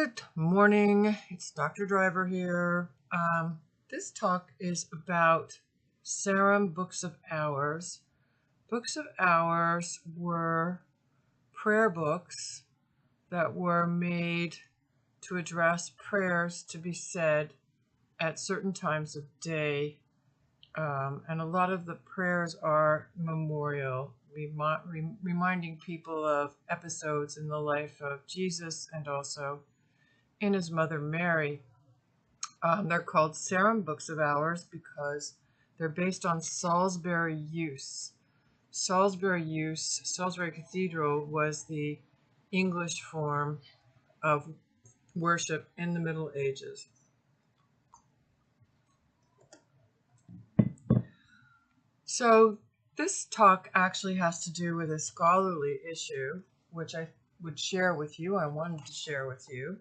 Good morning. It's Dr. Driver here. This talk is about Sarum Books of Hours. Books of Hours were prayer books that were made to address prayers to be said at certain times of day. And a lot of the prayers are memorial, reminding people of episodes in the life of Jesus and also in his mother Mary. They're called Sarum Books of Hours because they're based on Salisbury use. Salisbury Cathedral was the English form of worship in the Middle Ages. So this talk actually has to do with a scholarly issue, which I would share with you. I wanted to share with you.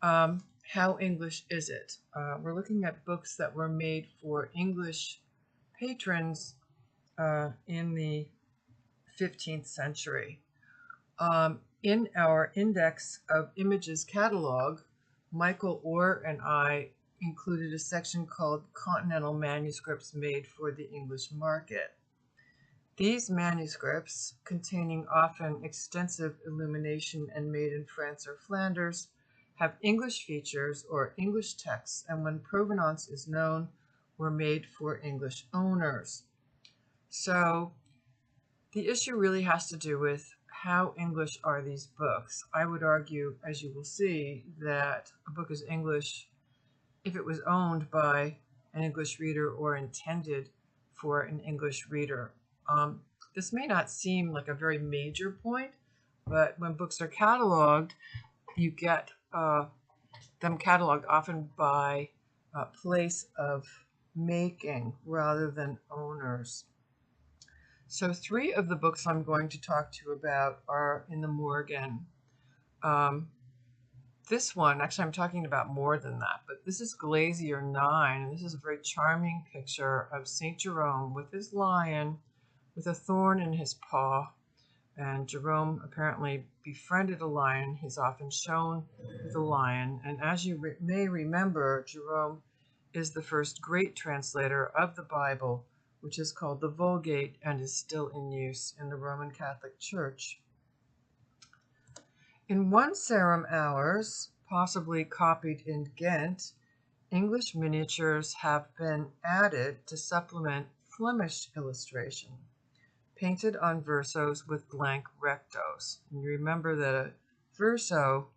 How English is it? We're looking at books that were made for English patrons in the 15th century. In our Index of Images catalog, Michael Orr and I included a section called Continental Manuscripts Made for the English Market. These manuscripts, containing often extensive illumination and made in France or Flanders, have English features or English texts, and when provenance is known, were made for English owners. So the issue really has to do with how English are these books. I would argue, as you will see, that a book is English if it was owned by an English reader or intended for an English reader. This may not seem like a very major point, but when books are cataloged, you get them cataloged often by place of making rather than owners. So 3 of the books I'm going to talk to you about are in the Morgan. This one, actually I'm talking about more than that, but this is Glazier 9, and this is a very charming picture of St. Jerome with his lion with a thorn in his paw. And Jerome apparently befriended a lion. He's often shown with a lion. And as you may remember, Jerome is the first great translator of the Bible, which is called the Vulgate and is still in use in the Roman Catholic Church. In one Sarum Hours, possibly copied in Ghent, English miniatures have been added to supplement Flemish illustration, painted on versos with blank rectos. And you remember that a verso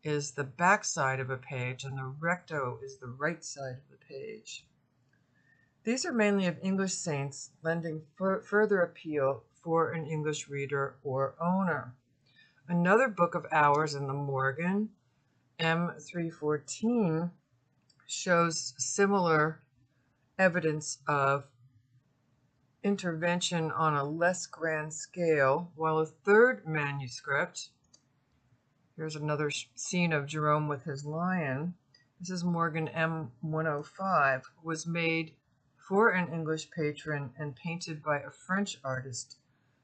is the back side of a page and the recto is the right side of the page. These are mainly of English saints, lending further appeal for an English reader or owner. Another book of hours in the Morgan, M314, shows similar evidence of intervention on a less grand scale, while a third manuscript, here's another scene of Jerome with his lion, this is Morgan M105, was made for an English patron and painted by a French artist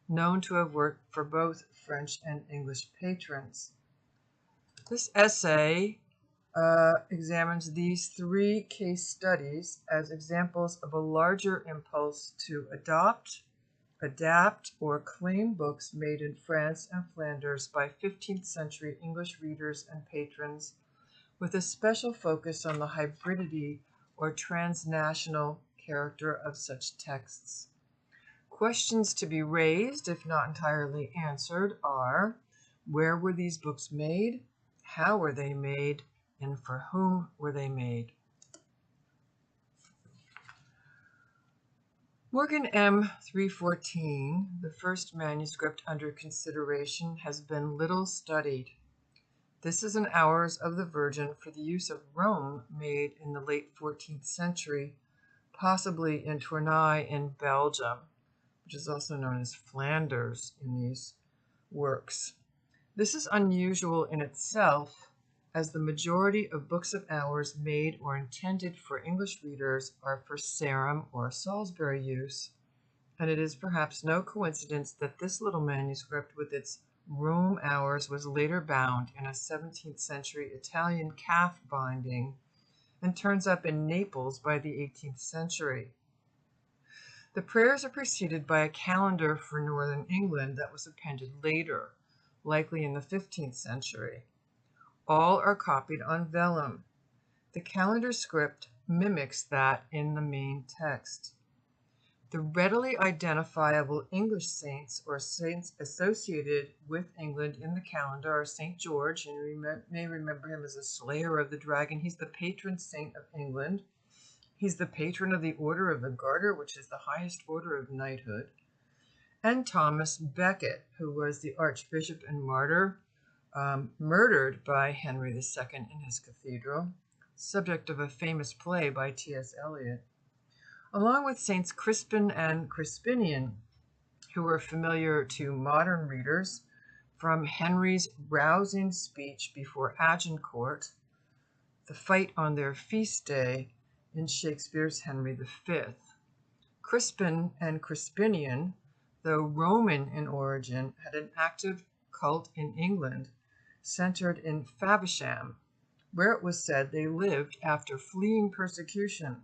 known to have worked for both French and English patrons. This essay examines these 3 case studies as examples of a larger impulse to adopt, adapt, or claim books made in France and Flanders by 15th century English readers and patrons, with a special focus on the hybridity or transnational character of such texts. Questions to be raised, if not entirely answered, are: where were these books made? How were they made? And for whom were they made? Morgan M314, the first manuscript under consideration, has been little studied. This is an Hours of the Virgin for the use of Rome, made in the late 14th century, possibly in Tournai in Belgium, which is also known as Flanders in these works. This is unusual in itself, as the majority of books of hours made or intended for English readers are for Sarum or Salisbury use, and it is perhaps no coincidence that this little manuscript with its Rome Hours was later bound in a 17th century Italian calf binding and turns up in Naples by the 18th century. The prayers are preceded by a calendar for northern England that was appended later, likely in the 15th century. All are copied on vellum. The calendar script mimics that in the main text. The readily identifiable English saints or saints associated with England in the calendar are St. George, and you may remember him as a slayer of the dragon. He's the patron saint of England. He's the patron of the Order of the Garter, which is the highest order of knighthood. And Thomas Becket, who was the archbishop and martyr, murdered by Henry II in his cathedral, subject of a famous play by T.S. Eliot. Along with Saints Crispin and Crispinian, who are familiar to modern readers from Henry's rousing speech before Agincourt, the fight on their feast day in Shakespeare's Henry V. Crispin and Crispinian, though Roman in origin, had an active cult in England centered in Faversham, where it was said they lived after fleeing persecution,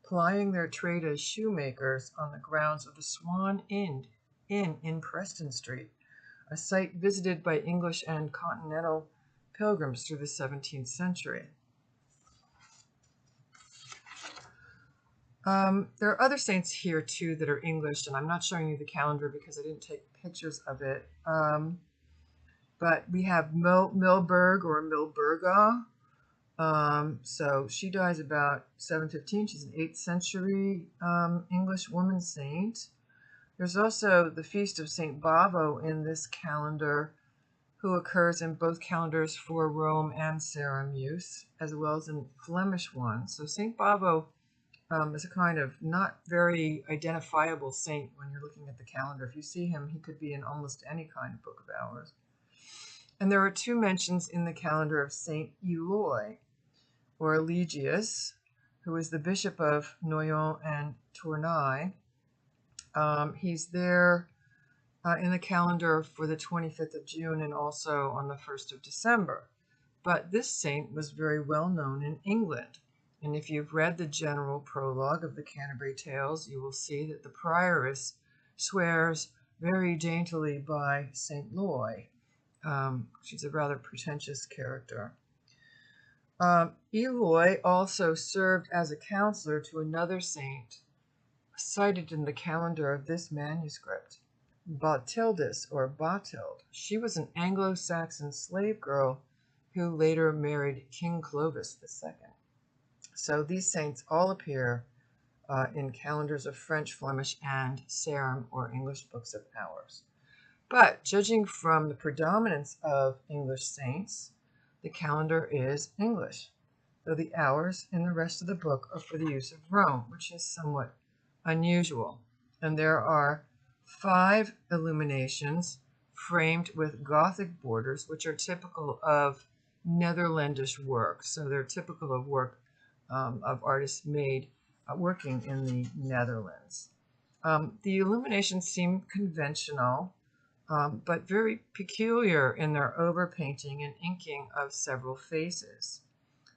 plying their trade as shoemakers on the grounds of the Swan Inn in Preston Street, a site visited by English and continental pilgrims through the 17th century. There are other saints here too that are English, and I'm not showing you the calendar because I didn't take pictures of it. But we have Milburg or Milburga. So she dies about 715. She's an 8th century English woman saint. There's also the feast of St. Bavo in this calendar, who occurs in both calendars for Rome and Sarum use, as well as in Flemish ones. So St. Bavo is a kind of not very identifiable saint when you're looking at the calendar. If you see him, he could be in almost any kind of book of hours. And there are 2 mentions in the calendar of St. Eloi, or Eligius, who is the bishop of Noyon and Tournai. He's there in the calendar for the 25th of June and also on the 1st of December. But this saint was very well known in England. And if you've read the general prologue of the Canterbury Tales, you will see that the prioress swears very daintily by St. Loy. She's a rather pretentious character. Eloi also served as a counselor to another saint cited in the calendar of this manuscript, Batildis or Batild. She was an Anglo-Saxon slave girl who later married King Clovis II. So these saints all appear in calendars of French, Flemish, and Sarum or English books of hours. But judging from the predominance of English saints, the calendar is English, though the hours in the rest of the book are for the use of Rome, which is somewhat unusual. And there are 5 illuminations framed with Gothic borders, which are typical of Netherlandish work. So they're typical of work of artists made working in the Netherlands. The illuminations seem conventional, but very peculiar in their overpainting and inking of several faces.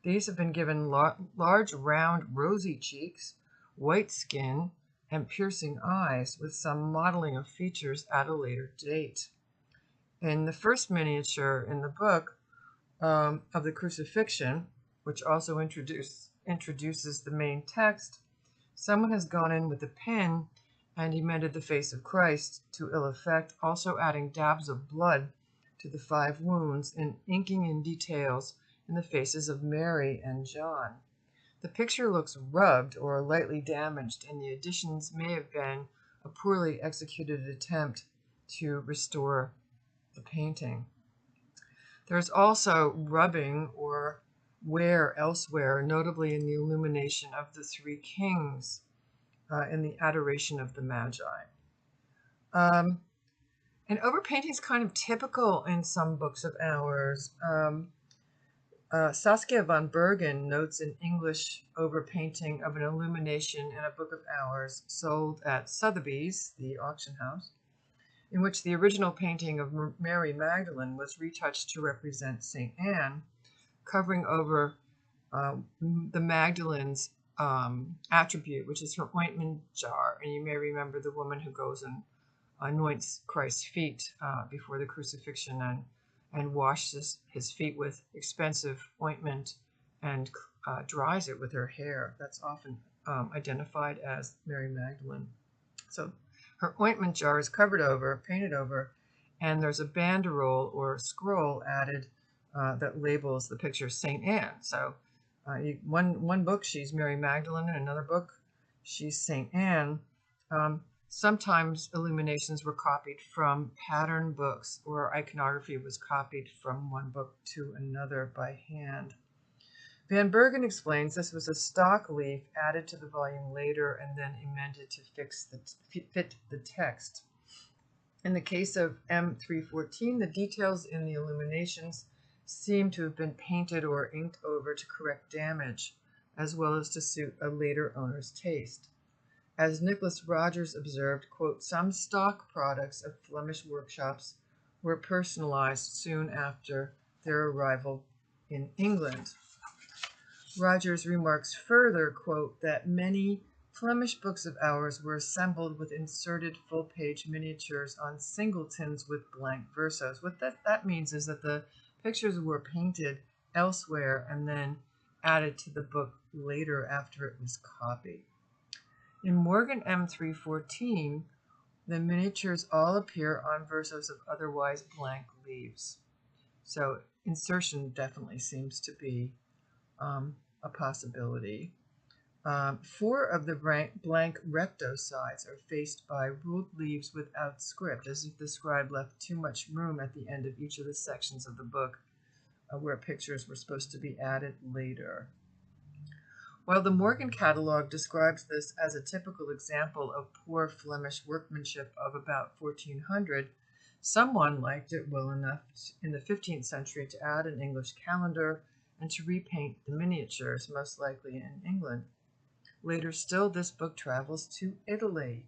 These have been given large, round, rosy cheeks, white skin, and piercing eyes, with some modeling of features at a later date. In the first miniature in the book of the crucifixion, which also introduces the main text, someone has gone in with a pen and emended the face of Christ to ill effect, also adding dabs of blood to the 5 wounds and inking in details in the faces of Mary and John. The picture looks rubbed or lightly damaged, and the additions may have been a poorly executed attempt to restore the painting. There's also rubbing or wear elsewhere, notably in the illumination of the 3 kings in the Adoration of the Magi. And overpainting is kind of typical in some books of hours. Saskia van Bergen notes an English overpainting of an illumination in a book of hours sold at Sotheby's, the auction house, in which the original painting of Mary Magdalene was retouched to represent St. Anne, covering over the Magdalene's attribute, which is her ointment jar. And you may remember the woman who goes and anoints Christ's feet before the crucifixion and washes his feet with expensive ointment and dries it with her hair. That's often identified as Mary Magdalene. So her ointment jar is covered over, painted over, and there's a banderole or a scroll added that labels the picture St. Anne. So one book, she's Mary Magdalene, and another book, she's St. Anne. Sometimes illuminations were copied from pattern books, or iconography was copied from one book to another by hand. Van Bergen explains this was a stock leaf added to the volume later and then amended to fit the text. In the case of M314, the details in the illuminations seem to have been painted or inked over to correct damage, as well as to suit a later owner's taste. As Nicholas Rogers observed, quote, some stock products of Flemish workshops were personalized soon after their arrival in England. Rogers remarks further, quote, that many Flemish books of hours were assembled with inserted full-page miniatures on singletons with blank versos. What that means is that the pictures were painted elsewhere and then added to the book later after it was copied. In Morgan M314, the miniatures all appear on versos of otherwise blank leaves. So insertion definitely seems to be a possibility. 4 of the blank recto sides are faced by ruled leaves without script, as if the scribe left too much room at the end of each of the sections of the book where pictures were supposed to be added later. While the Morgan catalog describes this as a typical example of poor Flemish workmanship of about 1400, someone liked it well enough in the 15th century to add an English calendar and to repaint the miniatures, most likely in England. Later still, this book travels to Italy.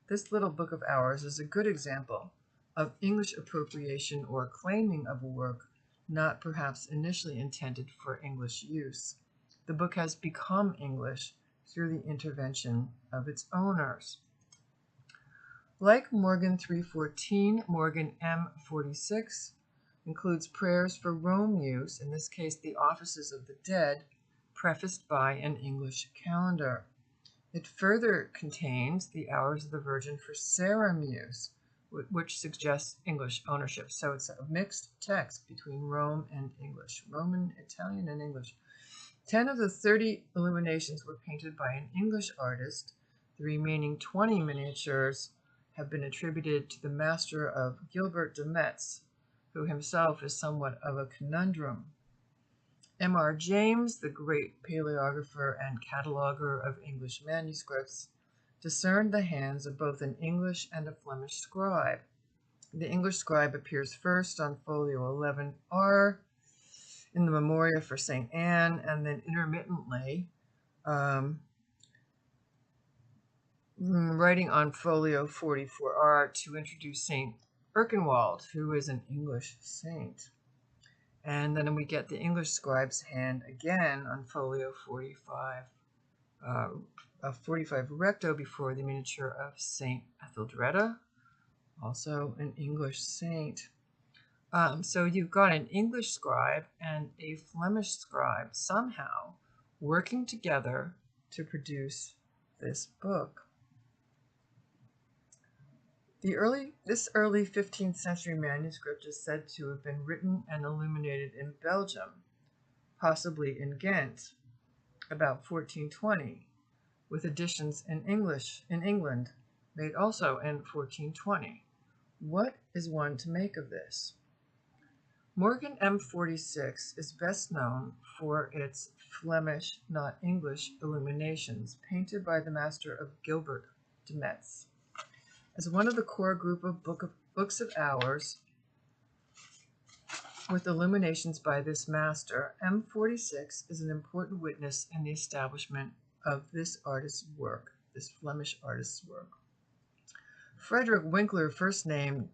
This little book of hours is a good example of English appropriation or claiming of a work not perhaps initially intended for English use. The book has become English through the intervention of its owners. Like Morgan 314, Morgan M46 includes prayers for Rome use, in this case the offices of the dead, prefaced by an English calendar. It further contains the Hours of the Virgin for Sarum use, which suggests English ownership. So it's a mixed text between Rome and English, Roman, Italian, and English. 10 of the 30 illuminations were painted by an English artist. The remaining 20 miniatures have been attributed to the master of Gilbert de Metz, who himself is somewhat of a conundrum. M.R. James, the great paleographer and cataloger of English manuscripts, discerned the hands of both an English and a Flemish scribe. The English scribe appears first on folio 11R in the Memoria for St. Anne, and then intermittently writing on folio 44R to introduce St. Erkenwald, who is an English saint. And then we get the English scribe's hand again on folio 45, 45 recto before the miniature of St. Etheldreda, also an English saint. So you've got an English scribe and a Flemish scribe somehow working together to produce this book. This early 15th century manuscript is said to have been written and illuminated in Belgium, possibly in Ghent, about 1420, with additions in England, made also in 1420. What is one to make of this? Morgan M46 is best known for its Flemish, not English, illuminations painted by the master of Gilbert de Metz. As one of the core group of books of hours with illuminations by this master, M46 is an important witness in the establishment of this artist's work, this Flemish artist's work. Frederick Winkler first named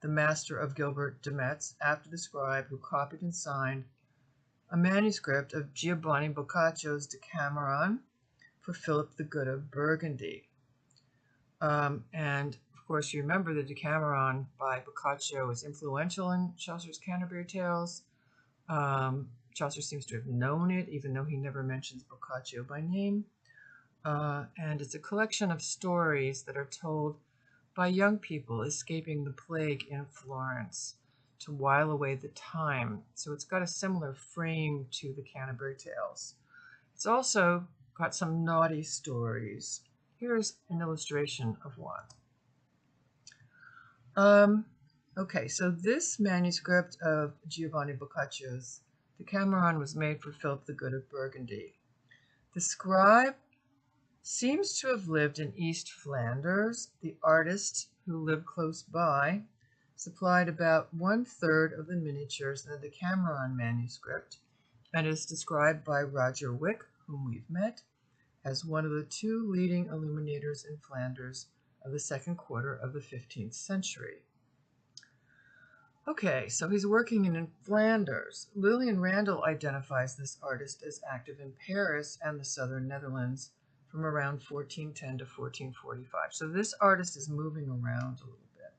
the Master of Gilbert de Metz after the scribe who copied and signed a manuscript of Giovanni Boccaccio's Decameron for Philip the Good of Burgundy. And of course, you remember the Decameron by Boccaccio is influential in Chaucer's Canterbury Tales. Chaucer seems to have known it, even though he never mentions Boccaccio by name. And it's a collection of stories that are told by young people escaping the plague in Florence to while away the time. So it's got a similar frame to the Canterbury Tales. It's also got some naughty stories. Here's an illustration of one. Okay, so this manuscript of Giovanni Boccaccio's Decameron was made for Philip the Good of Burgundy. The scribe seems to have lived in East Flanders. The artist, who lived close by, supplied about 1/3 of the miniatures in the Decameron manuscript, and is described by Roger Wick, whom we've met, as one of the 2 leading illuminators in Flanders of the second quarter of the 15th century. Okay, so he's working in Flanders. Lillian Randall identifies this artist as active in Paris and the southern Netherlands from around 1410 to 1445. So this artist is moving around a little bit.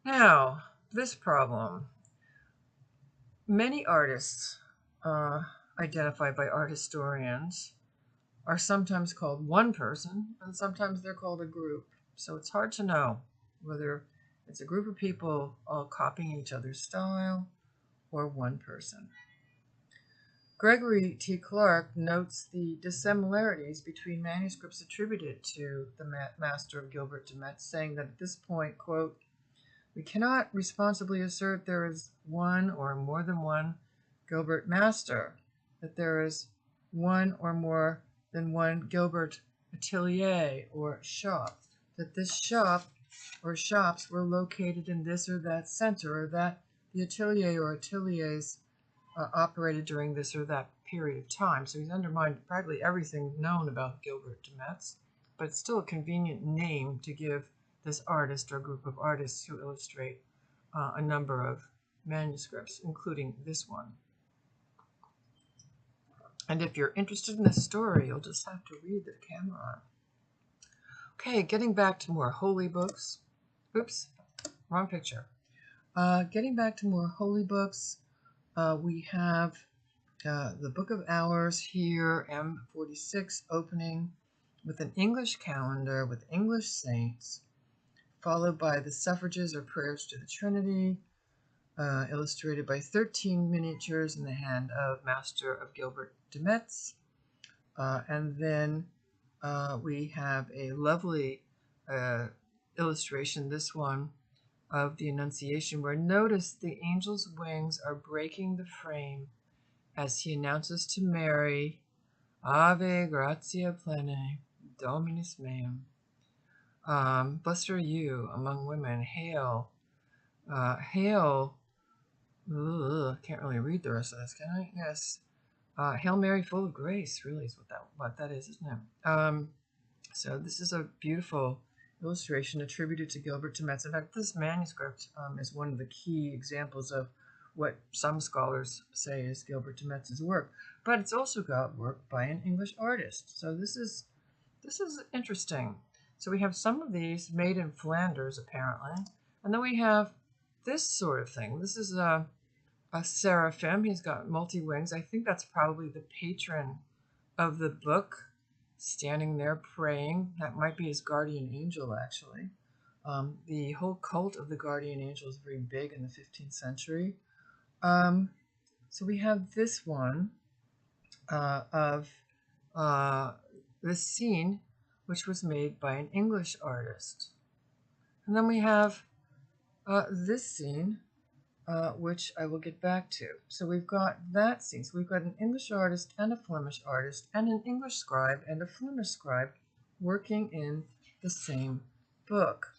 Now, this problem. Many artists identified by art historians are sometimes called one person, and sometimes they're called a group. So it's hard to know whether it's a group of people all copying each other's style or one person. Gregory T. Clark notes the dissimilarities between manuscripts attributed to the Master of Gilbert de Metz, saying that at this point, quote, "We cannot responsibly assert there is one or more than one Gilbert Master, that there is one or more than one Gilbert atelier or shop, that this shop or shops were located in this or that center, or that the atelier or ateliers operated during this or that period of time." So he's undermined practically everything known about Gilbert de Metz, but it's still a convenient name to give this artist or group of artists who illustrate a number of manuscripts, including this one. And if you're interested in this story, you'll just have to read the Decameron. Okay, getting back to more holy books. Oops, wrong picture. Getting back to more holy books, we have the Book of Hours here, M46, opening with an English calendar with English saints, followed by the suffrages or prayers to the Trinity, illustrated by 13 miniatures in the hand of Master of Gilbert de Metz. And then we have a lovely illustration, this one, of the Annunciation, where notice the angel's wings are breaking the frame as he announces to Mary, "Ave gratia plena, Dominus meum. Blessed are you among women. Hail, hail." Can't really read the rest of this, can I? Yes. Hail Mary, full of grace, really is what that is, isn't it? So this is a beautiful illustration attributed to Gilbert de Metz. In fact, this manuscript is one of the key examples of what some scholars say is Gilbert de Metz's work. But it's also got work by an English artist. So this is interesting. So we have some of these made in Flanders, apparently. And then we have this sort of thing. This is a seraphim. He's got multi-wings. I think that's probably the patron of the book, standing there praying. That might be his guardian angel, actually. The whole cult of the guardian angel is very big in the 15th century. So we have this one of this scene, which was made by an English artist. And then we have this scene, which I will get back to. So we've got that scene. So we've got an English artist and a Flemish artist and an English scribe and a Flemish scribe working in the same book.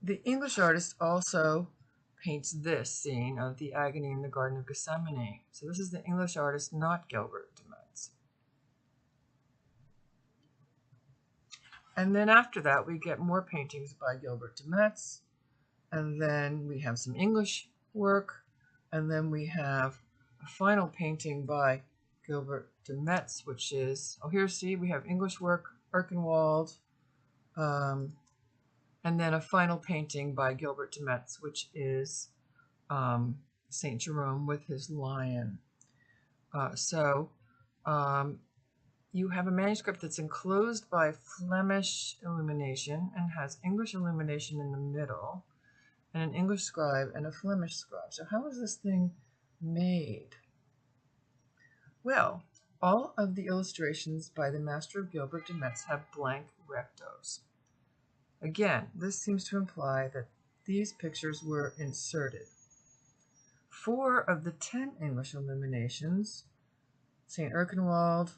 The English artist also paints this scene of the agony in the Garden of Gethsemane. So this is the English artist, not Gilbert de Metz. And then after that, we get more paintings by Gilbert de Metz. And then we have some English work. And then we have a final painting by Gilbert de Metz, which is, oh, here, see, we have English work, Erkenwald, and then a final painting by Gilbert de Metz, which is St. Jerome with his lion. You have a manuscript that's enclosed by Flemish illumination and has English illumination in the middle, and an English scribe and a Flemish scribe. So how is this thing made? Well, all of the illustrations by the master of Gilbert de Metz have blank rectos. Again, this seems to imply that these pictures were inserted. 4 of the 10 English illuminations, St. Erkenwald,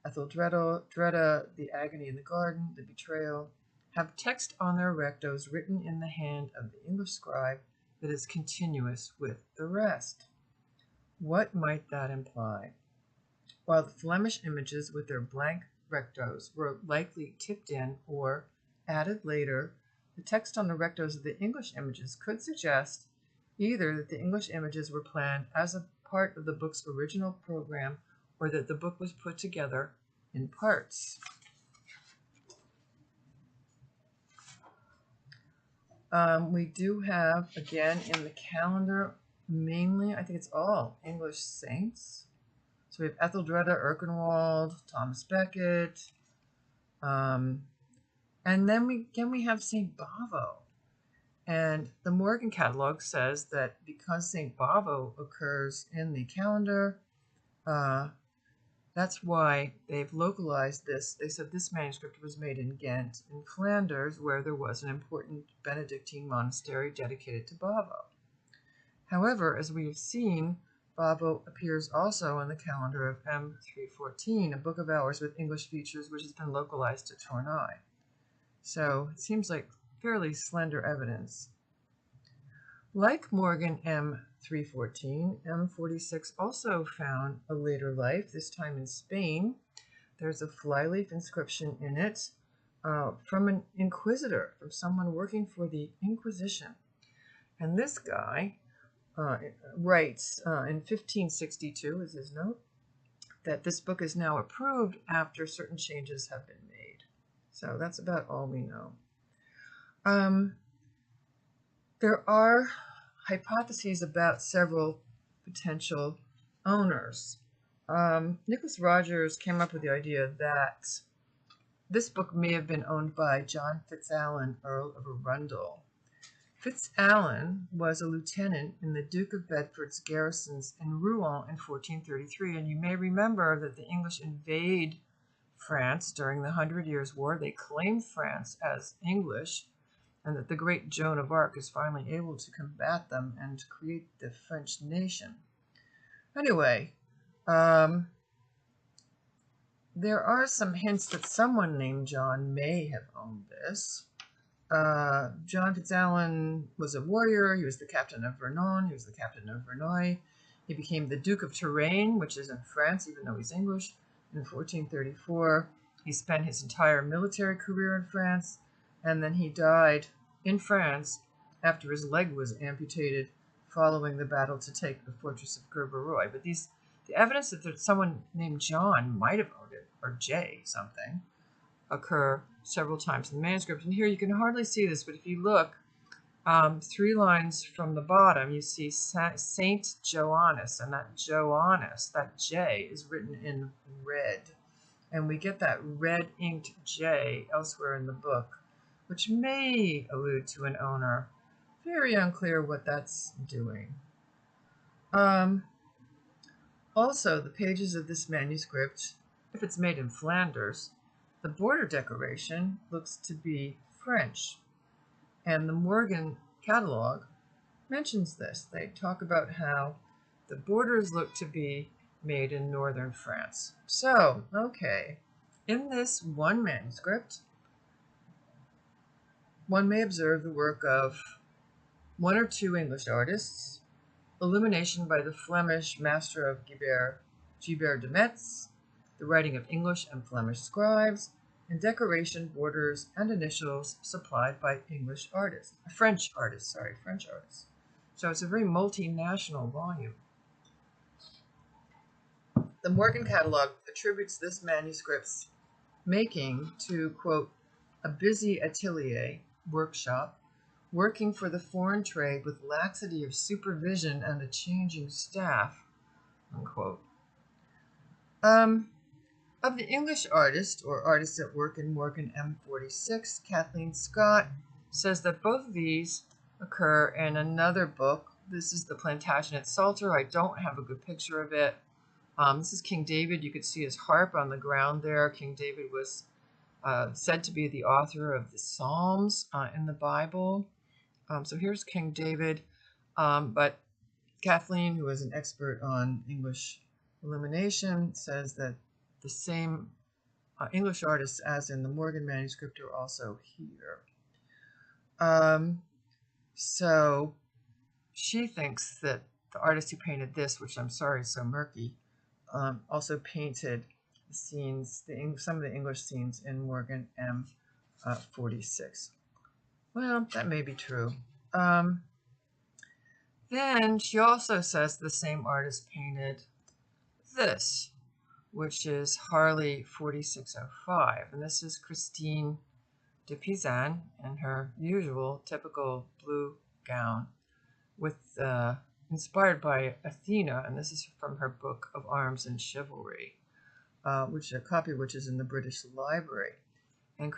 Etheldreda, the agony in the garden, the betrayal, have text on their rectos written in the hand of the English scribe that is continuous with the rest. What might that imply? While the Flemish images with their blank rectos were likely tipped in or added later, the text on the rectos of the English images could suggest either that the English images were planned as a part of the book's original program or that the book was put together in parts. We do have, again, in the calendar, mainly, I think it's all English saints. So we have Etheldreda, Erkenwald, Thomas Becket, and then we have St. Bavo. And the Morgan catalog says that because St. Bavo occurs in the calendar, that's why they've localized this. They said this manuscript was made in Ghent, in Flanders, where there was an important Benedictine monastery dedicated to Bavo. However, as we have seen, Bavo appears also in the calendar of M314, a book of hours with English features which has been localized to Tournai. So it seems like fairly slender evidence. Like Morgan M314, M46 also found a later life, this time in Spain. There's a flyleaf inscription in it from an inquisitor, from someone working for the Inquisition. And this guy writes in 1562, is his note, that this book is now approved after certain changes have been made. So that's about all we know. There are hypotheses about several potential owners. Nicholas Rogers came up with the idea that this book may have been owned by John Fitzalan, Earl of Arundel. Fitzalan was a lieutenant in the Duke of Bedford's garrisons in Rouen in 1433, and you may remember that the English invade France during the 100 Years' War. They claim France as English, and that the great Joan of Arc is finally able to combat them and create the French nation. Anyway, there are some hints that someone named John may have owned this. John Fitzalan was a warrior. He was the captain of Vernon. He was the captain of Verneuil. He became the Duke of Touraine, which is in France, even though he's English, in 1434. He spent his entire military career in France, and then he died in France after his leg was amputated following the battle to take the fortress of Gerberoi. But the evidence that someone named John might have owned it, or J something, occur several times in the manuscript. And here you can hardly see this, but if you look 3 lines from the bottom, you see Saint Joannes, and that Joannes, that J, is written in red. And we get that red inked J elsewhere in the book, which may allude to an owner. Very unclear what that's doing. Also, the pages of this manuscript, if it's made in Flanders, the border decoration looks to be French. And the Morgan catalog mentions this. They talk about how the borders look to be made in northern France. So, okay, in this one manuscript, one may observe the work of 1 or 2 English artists, illumination by the Flemish master of Guibert de Metz, the writing of English and Flemish scribes, and decoration, borders, and initials supplied by French artists. So it's a very multinational volume. The Morgan Catalog attributes this manuscript's making to, quote, a busy atelier, workshop, working for the foreign trade with laxity of supervision and a changing staff, unquote. Of the English artist, or artists at work in Morgan M46, Kathleen Scott says that both of these occur in another book. This is The Plantagenet Psalter. I don't have a good picture of it. This is King David. You could see his harp on the ground there. King David was said to be the author of the Psalms in the Bible. So here's King David. But Kathleen, who is an expert on English illumination, says that the same English artists as in the Morgan manuscript are also here. So she thinks that the artist who painted this, which I'm sorry is so murky, also painted the scenes, some of the English scenes in Morgan M46. Well, that may be true. Then she also says the same artist painted this, which is Harley 4605. And this is Christine de Pizan in her usual typical blue gown, with inspired by Athena, and this is from her book of Arms and Chivalry, which a copy which is in the British Library. And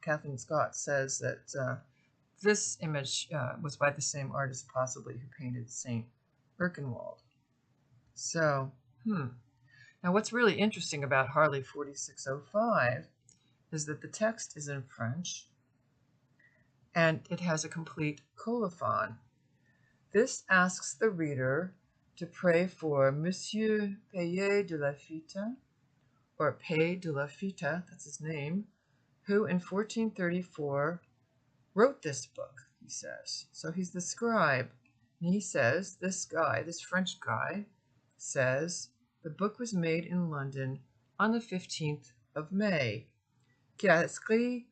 Kathleen Scott says that this image was by the same artist possibly who painted St. Erkenwald. So, Now what's really interesting about Harley 4605 is that the text is in French and it has a complete colophon. This asks the reader to pray for Monsieur Payet de Laffitte, or Pay de Laffitte, that's his name, who in 1434 wrote this book, he says. So he's the scribe. And he says, this French guy, says, the book was made in London on the 15th of May. Qui a écrit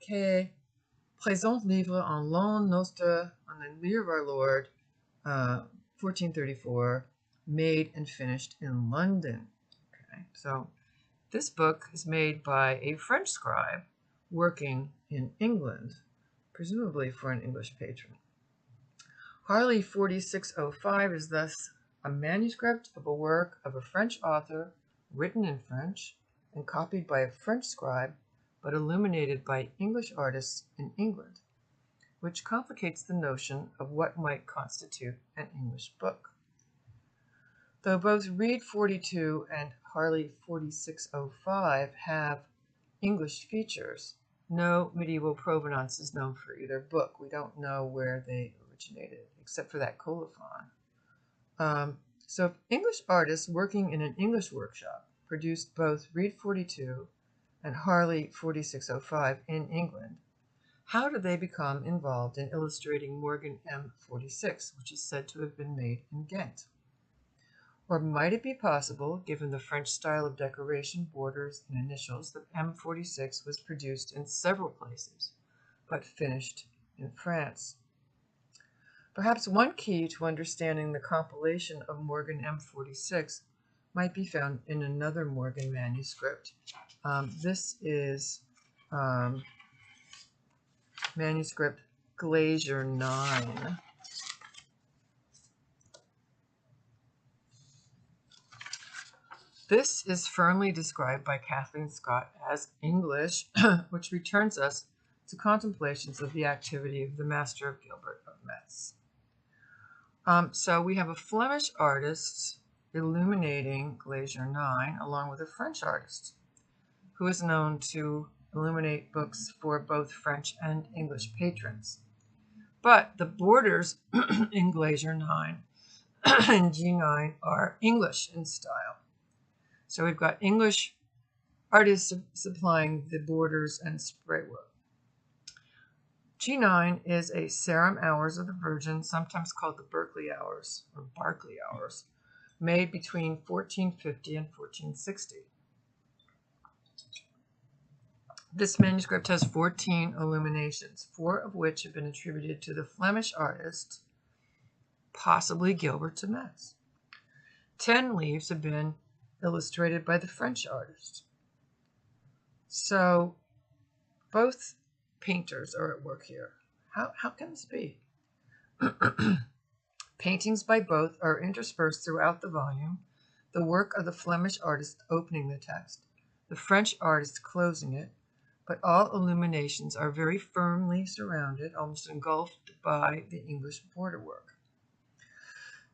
que présente livre en l'an nostre, on the year of our Lord, 1434, made and finished in London. Okay, so this book is made by a French scribe working in England, presumably for an English patron. Harley 4605 is thus a manuscript of a work of a French author, written in French and copied by a French scribe, but illuminated by English artists in England, which complicates the notion of what might constitute an English book. Though both Reed 42 and Harley 4605 have English features, no medieval provenance is known for either book. We don't know where they originated, except for that colophon. So if English artists working in an English workshop produced both Reed 42 and Harley 4605 in England, how did they become involved in illustrating Morgan M46, which is said to have been made in Ghent? Or might it be possible, given the French style of decoration, borders, and initials, that M46 was produced in several places, but finished in France? Perhaps one key to understanding the compilation of Morgan M46 might be found in another Morgan manuscript. This is manuscript Glazier 9. This is firmly described by Kathleen Scott as English, which returns us to contemplations of the activity of the Master of Gilbert of Metz. So we have a Flemish artist illuminating Glazier 9, along with a French artist who is known to illuminate books for both French and English patrons. But the borders in Glazier 9 and G9 are English in style. So we've got English artists supplying the borders and spray work. G9 is a Sarum Hours of the Virgin, sometimes called the Berkeley Hours or Barclay Hours, made between 1450 and 1460. This manuscript has 14 illuminations, 4 of which have been attributed to the Flemish artist, possibly Gilbert de Metz. 10 leaves have been illustrated by the French artist. So both painters are at work here. How can this be? Paintings by both are interspersed throughout the volume, the work of the Flemish artist opening the text, the French artist closing it, but all illuminations are very firmly surrounded, almost engulfed by the English border work.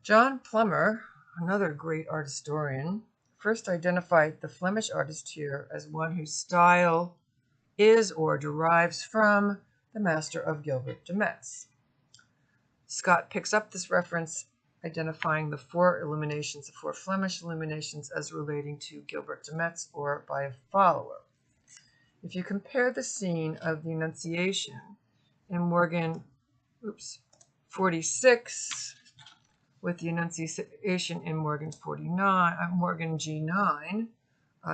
John Plummer, another great art historian, first identified the Flemish artist here as one whose style is or derives from the master of Gilbert de Metz. Scott picks up this reference, identifying the 4 illuminations, the 4 Flemish illuminations, as relating to Gilbert de Metz or by a follower. If you compare the scene of the Annunciation in Morgan 46 with the Annunciation in Morgan G9,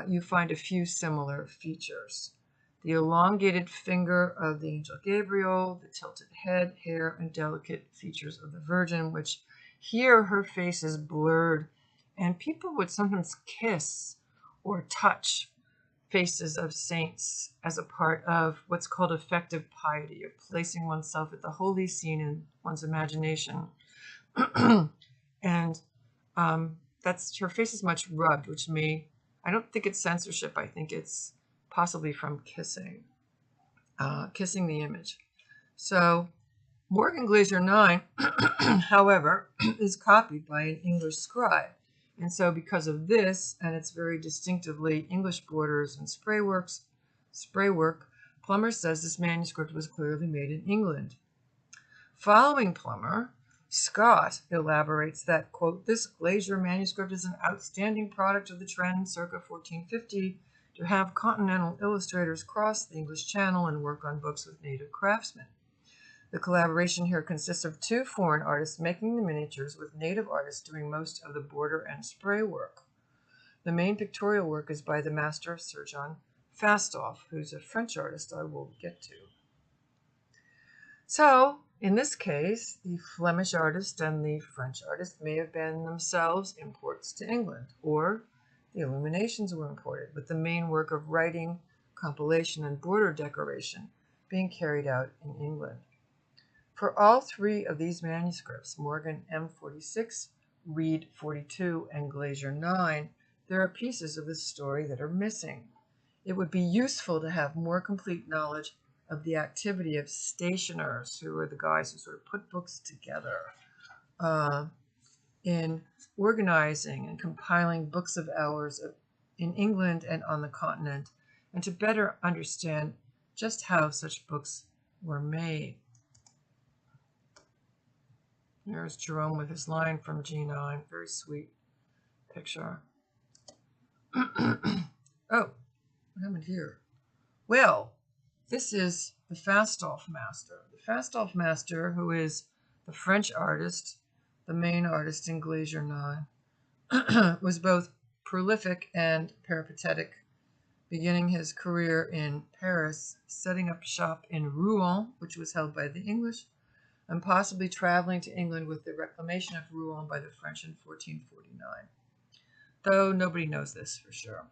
you find a few similar features. The elongated finger of the angel Gabriel, the tilted head, hair, and delicate features of the Virgin, which here her face is blurred, and people would sometimes kiss or touch faces of saints as a part of what's called affective piety, of placing oneself at the holy scene in one's imagination. And that's, her face is much rubbed, which I don't think it's censorship. I think it's possibly from kissing the image. So Morgan Glaser 9, however, is copied by an English scribe. And so because of this, and its very distinctively English borders and spray work, Plummer says this manuscript was clearly made in England. Following Plummer, Scott elaborates that, quote, this Glaser manuscript is an outstanding product of the trend circa 1450 to have continental illustrators cross the English Channel and work on books with native craftsmen. The collaboration here consists of 2 foreign artists making the miniatures, with native artists doing most of the border and spray work. The main pictorial work is by the master Sir John Fastolf, who's a French artist I will get to. So, in this case, the Flemish artist and the French artist may have been themselves imports to England, or the illuminations were imported, with the main work of writing, compilation, and border decoration being carried out in England. For all 3 of these manuscripts, Morgan M46, Reed 42, and Glaser 9, there are pieces of this story that are missing. It would be useful to have more complete knowledge of the activity of stationers, who are the guys who sort of put books together, in organizing and compiling books of hours in England and on the continent, and to better understand just how such books were made. There's Jerome with his line from G9. Very sweet picture. Oh, what happened here? Well, this is the Fastolf master. The Fastolf master, who is the French artist, the main artist in Glaser 9, was both prolific and peripatetic, beginning his career in Paris, setting up shop in Rouen, which was held by the English, and possibly traveling to England with the reclamation of Rouen by the French in 1449, though nobody knows this for sure.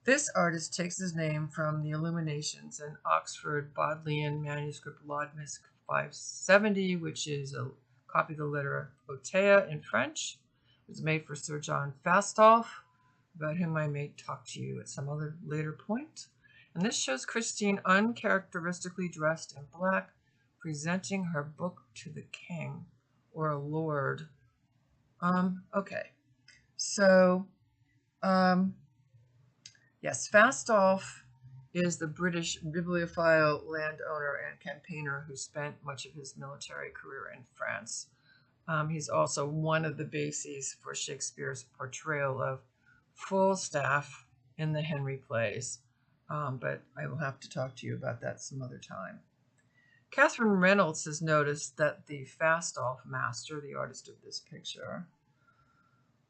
This artist takes his name from the illuminations in Oxford Bodleian manuscript Lodmisc 570, which is a copy of the letter Otea in French. It was made for Sir John Fastolf, about whom I may talk to you at some other later point. And this shows Christine uncharacteristically dressed in black, presenting her book to the king or a lord. Okay. So, yes, Fastolf is the British bibliophile landowner and campaigner who spent much of his military career in France. He's also one of the bases for Shakespeare's portrayal of Falstaff in the Henry plays, but I will have to talk to you about that some other time. Catherine Reynolds has noticed that the Fastolf master, the artist of this picture,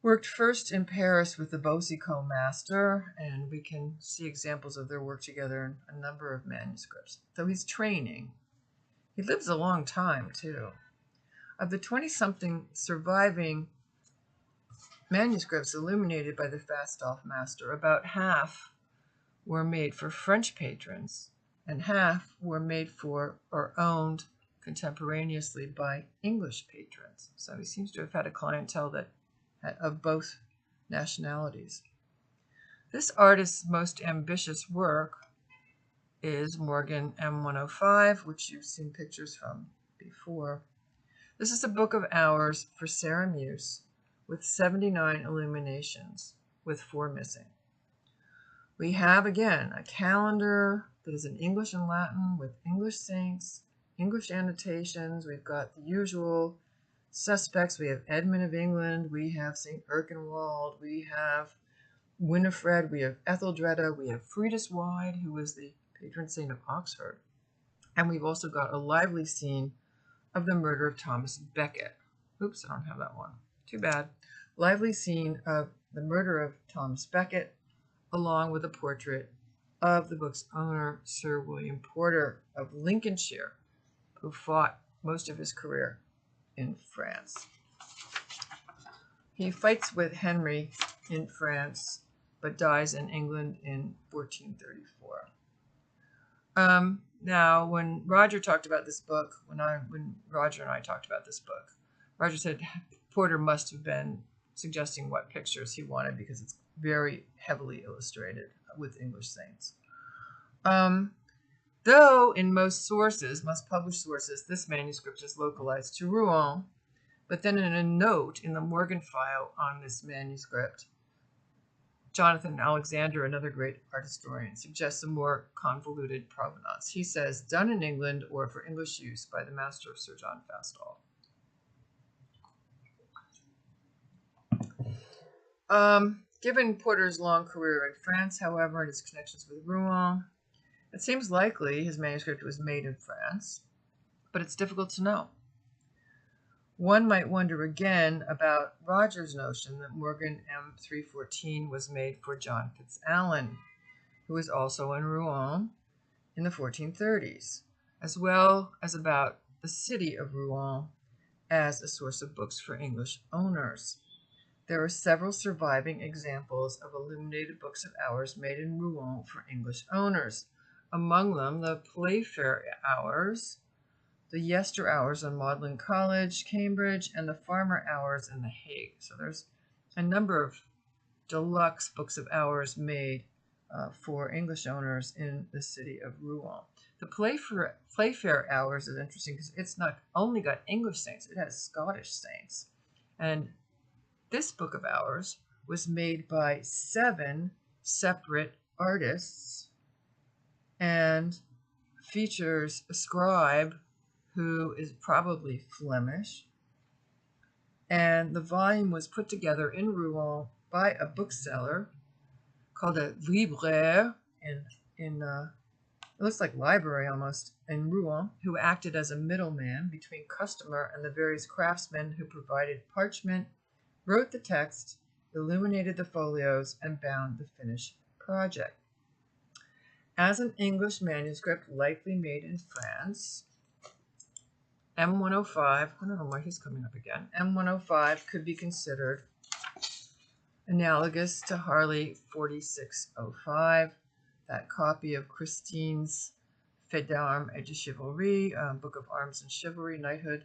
worked first in Paris with the Boucicault master, and we can see examples of their work together in a number of manuscripts. So he's training. He lives a long time, too. Of the 20-something surviving manuscripts illuminated by the Fastolf master, about half were made for French patrons, and half were made for or owned contemporaneously by English patrons. So he seems to have had a clientele that of both nationalities. This artist's most ambitious work is Morgan M105, which you've seen pictures from before. This is a book of hours for Sarah Muse with 79 illuminations, with 4 missing. We have, again, a calendar that is in English and Latin with English saints, English annotations. We've got the usual suspects. We have Edmund of England. We have St. Erkenwald. We have Winifred. We have Etheldreda. We have Friedeswide, who was the patron saint of Oxford. And we've also got a lively scene of the murder of Thomas Becket. Oops, I don't have that one. Too bad. Lively scene of the murder of Thomas Becket, along with a portrait of the book's owner, Sir William Porter of Lincolnshire, who fought most of his career in France. He fights with Henry in France, but dies in England in 1434. Now, when Roger talked about this book, when Roger and I talked about this book, Roger said Porter must have been suggesting what pictures he wanted because it's very heavily illustrated with English saints. Though in most published sources, this manuscript is localized to Rouen, but then in a note in the Morgan file on this manuscript, Jonathan Alexander, another great art historian, suggests a more convoluted provenance. He says, done in England or for English use by the master of Sir John Fastolf. Given Porter's long career in France, however, and his connections with Rouen, it seems likely his manuscript was made in France, but it's difficult to know. One might wonder again about Roger's notion that Morgan M314 was made for John FitzAlan, who was also in Rouen in the 1430s, as well as about the city of Rouen as a source of books for English owners. There are several surviving examples of illuminated books of hours made in Rouen for English owners, among them the Playfair Hours, the Yester Hours on Magdalen College, Cambridge, and the Farmer Hours in The Hague. So there's a number of deluxe books of hours made for English owners in the city of Rouen. The Playfair Hours is interesting because it's not only got English saints, it has Scottish saints. And this book of hours was made by 7 separate artists and features a scribe who is probably Flemish. And the volume was put together in Rouen by a bookseller called a libraire it looks like library almost, in Rouen, who acted as a middleman between customer and the various craftsmen who provided parchment, wrote the text, illuminated the folios, and bound the finished project. As an English manuscript likely made in France, M105, I don't know why he's coming up again, M105 could be considered analogous to Harley 4605, that copy of Christine's Fait d'Armes et de Chivalry, Book of Arms and Chivalry, Knighthood,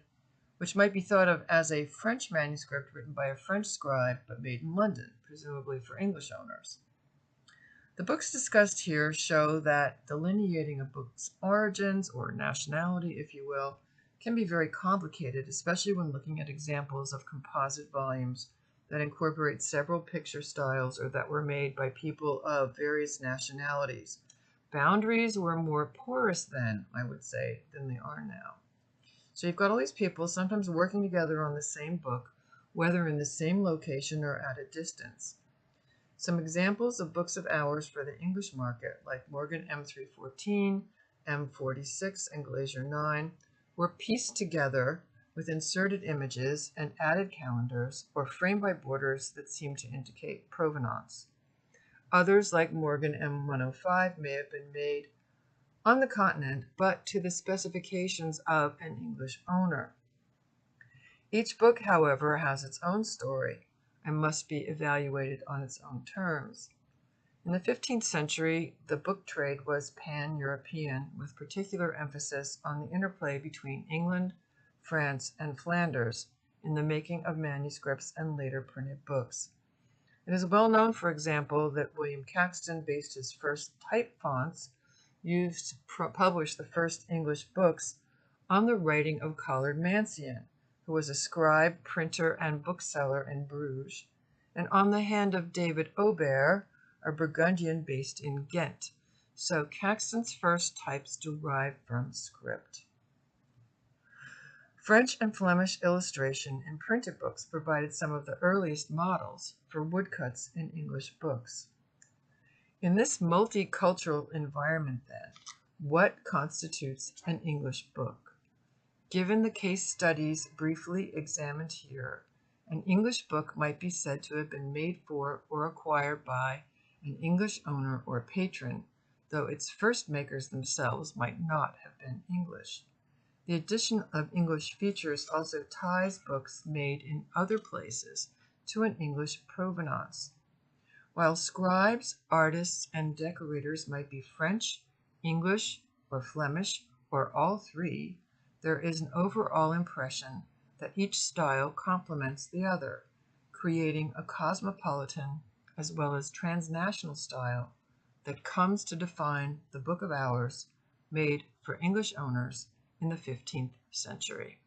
which might be thought of as a French manuscript written by a French scribe but made in London, presumably for English owners. The books discussed here show that delineating a book's origins, or nationality, if you will, can be very complicated, especially when looking at examples of composite volumes that incorporate several picture styles or that were made by people of various nationalities. Boundaries were more porous then, I would say, than they are now. So you've got all these people sometimes working together on the same book, whether in the same location or at a distance. Some examples of books of hours for the English market, like Morgan M314, M46, and Glazier 9, were pieced together with inserted images and added calendars or framed by borders that seem to indicate provenance. Others, like Morgan M105, may have been made on the continent, but to the specifications of an English owner. Each book, however, has its own story and must be evaluated on its own terms. In the 15th century, the book trade was pan-European, with particular emphasis on the interplay between England, France, and Flanders in the making of manuscripts and later printed books. It is well known, for example, that William Caxton based his first type fonts used to publish the first English books on the writing of Collard Mancian, who was a scribe, printer, and bookseller in Bruges, and on the hand of David Aubert, a Burgundian based in Ghent. So Caxton's first types derive from script. French and Flemish illustration in printed books provided some of the earliest models for woodcuts in English books. In this multicultural environment, then, what constitutes an English book? Given the case studies briefly examined here, an English book might be said to have been made for or acquired by an English owner or patron, though its first makers themselves might not have been English. The addition of English features also ties books made in other places to an English provenance. While scribes, artists, and decorators might be French, English, or Flemish, or all three, there is an overall impression that each style complements the other, creating a cosmopolitan as well as transnational style that comes to define the Book of Hours made for English owners in the 15th century.